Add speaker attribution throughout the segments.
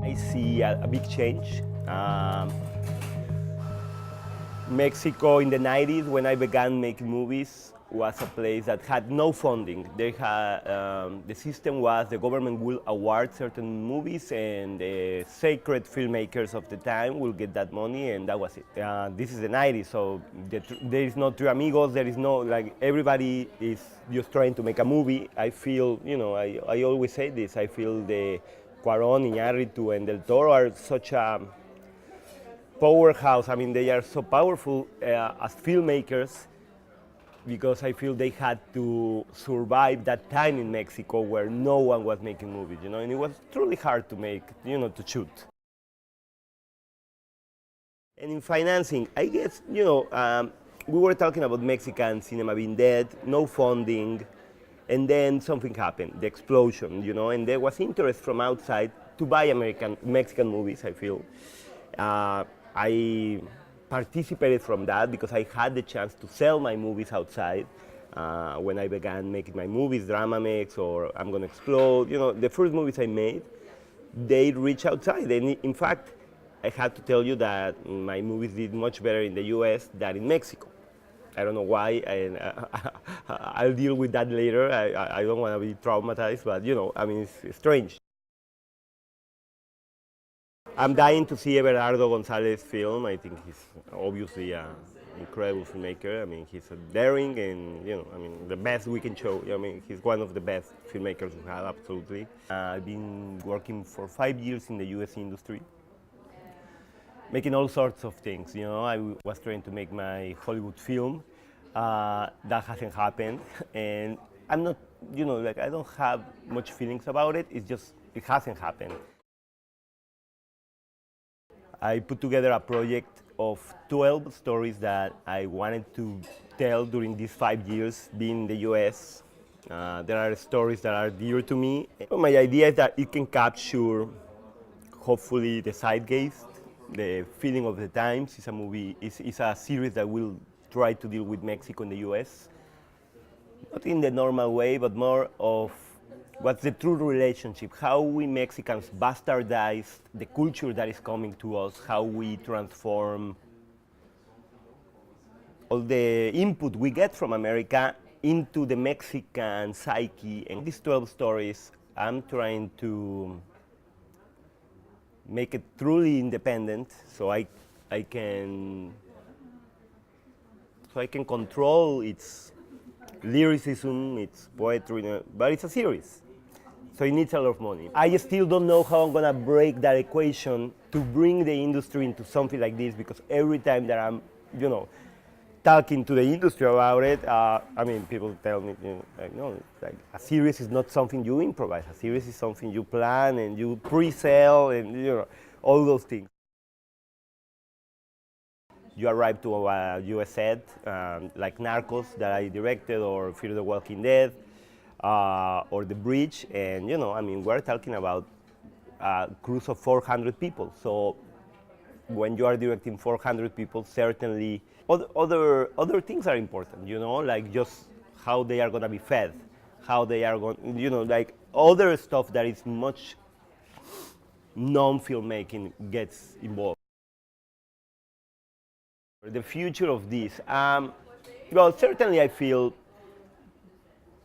Speaker 1: I see a big change. Mexico in the 90s, when I began making movies, was a place that had no funding. They had, the system was the government will award certain movies and the sacred filmmakers of the time will get that money, and that was it. This is the 90s, so there is no Three Amigos, there is no, like, everybody is just trying to make a movie. I feel, I always say this, I feel the Cuarón, Iñárritu, and Del Toro are such a powerhouse. I mean, they are so powerful as filmmakers because I feel they had to survive that time in Mexico where no one was making movies, and it was truly hard to make, to shoot. And in financing, I guess, we were talking about Mexican cinema being dead, no funding, and then something happened, the explosion, and there was interest from outside to buy Mexican movies, I feel. I participated from that because I had the chance to sell my movies outside when I began making my movies, Drama Mix or I'm Gonna Explode. The first movies I made, they reached outside. And in fact, I have to tell you that my movies did much better in the US than in Mexico. I don't know why, and I'll deal with that later. I don't want to be traumatized, but it's strange. I'm dying to see Gerardo Gonzalez's film. I think he's obviously an incredible filmmaker. I mean, he's a daring and, the best we can show. He's one of the best filmmakers we have, absolutely. I've been working for 5 years in the US industry, making all sorts of things. I was trying to make my Hollywood film. That hasn't happened. And I'm not, I don't have much feelings about it. It's just, it hasn't happened. I put together a project of 12 stories that I wanted to tell during these 5 years being in the US. There are stories that are dear to me. My idea is that it can capture, hopefully, the zeitgeist, the feeling of the times. It's a movie, it's a series that will try to deal with Mexico and the US. Not in the normal way, but more of what's the true relationship, how we Mexicans bastardize the culture that is coming to us, how we transform all the input we get from America into the Mexican psyche. And these 12 stories, I'm trying to make it truly independent so I can control its lyricism, its poetry, but it's a series. So it needs a lot of money. I still don't know how I'm gonna break that equation to bring the industry into something like this, because every time that I'm, talking to the industry about it, people tell me, a series is not something you improvise. A series is something you plan and you pre-sell and, all those things. You arrive to a US set, like Narcos that I directed, or Fear the Walking Dead, or The Bridge, and we're talking about a cruise of 400 people. So when you are directing 400 people, certainly other things are important, like just how they are going to be fed, how they are going, like other stuff that is much non-filmmaking gets involved. The future of this, well, certainly I feel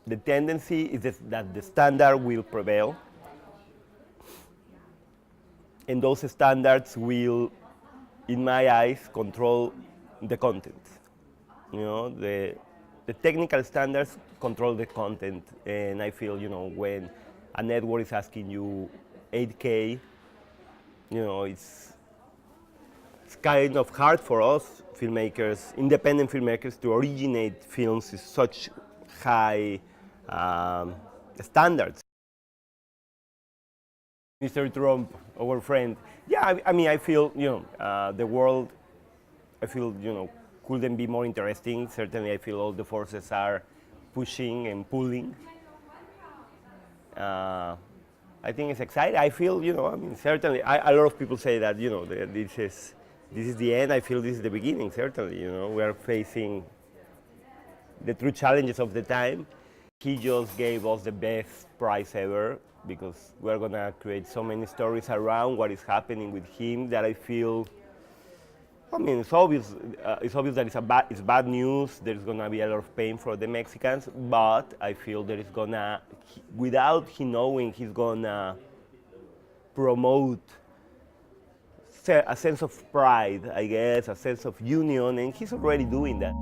Speaker 1: the tendency is that the standard will prevail, and those standards will, in my eyes, control the content. The technical standards control the content, and I feel, when a network is asking you 8K, it's kind of hard for us filmmakers, independent filmmakers, to originate films with such high standards. Mr. Trump, our friend, yeah, I feel, the world, I feel, couldn't be more interesting. Certainly, I feel all the forces are pushing and pulling. I think it's exciting. I feel, certainly, a lot of people say that, this is the end. I feel this is the beginning, certainly, we are facing the true challenges of the time. He just gave us the best prize ever. because we're gonna create so many stories around what is happening with him that I feel. I mean, it's obvious. It's obvious that it's bad news. There's gonna be a lot of pain for the Mexicans, but I feel there is gonna, without him knowing, he's gonna promote a sense of pride, I guess, a sense of union, and he's already doing that.